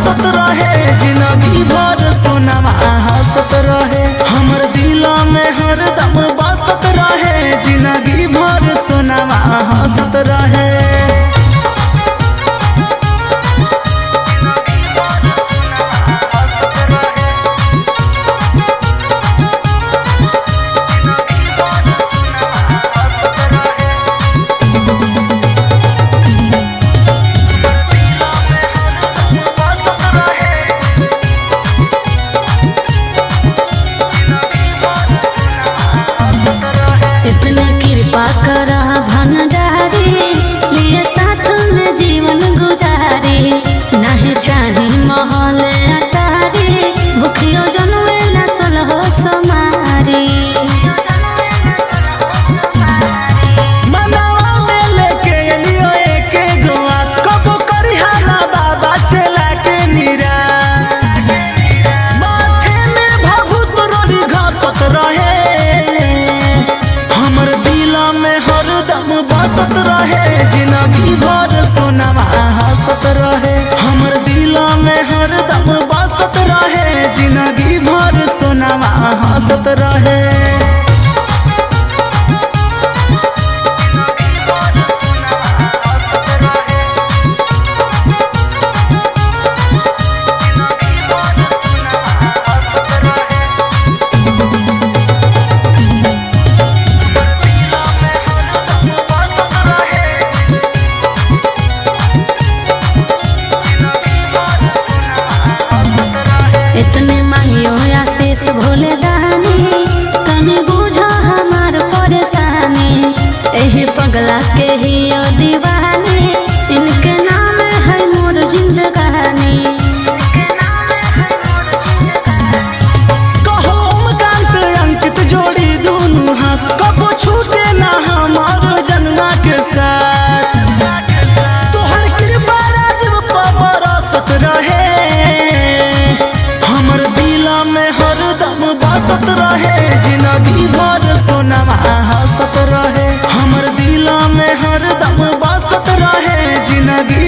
बसत रहे, जिंदगी भर सोनमा हंसत रहे। हमर दिल में हरदम बसत रहे, जिंदगी भर सोनमा हंसत रहे। इतने कृपा करा भंडारी, लिए साथ में जीवन गुजारी। नहीं चाहे महल अटारी, भूखियो जनवे नसल हो समारी। मनवा में लेके लियो एक गोवा, कबो करिहा ना बाबा चला के निराश। माथे में भभूत रोली घसत रहे, हमर दिल में हरदम बसत रहे, जिंदगी भर सोनमा हंसत रहे। हमर दिल में हरदम बसत रहे, जिंदगी भर सोनमा हंसत रहे। इतने मांगियो आशीष भोले दानी, तने बुझो हमार परेशानी। एही पगला के ही ओ दीवानी, इनके नाम है मोर जिंदगानी। कहो ओमकांत अंकित जोड़ी दोनों हाथ, कबो छूटे ना हमार जन्मा के साथ। तोहर कृपा राजव पर बरसत रहे, हमर दिल में हरदम बसत रहे, जिंदगी भर सोनमा हंसत रहे। हमर दिल में हरदम बसत रहे, जिंदगी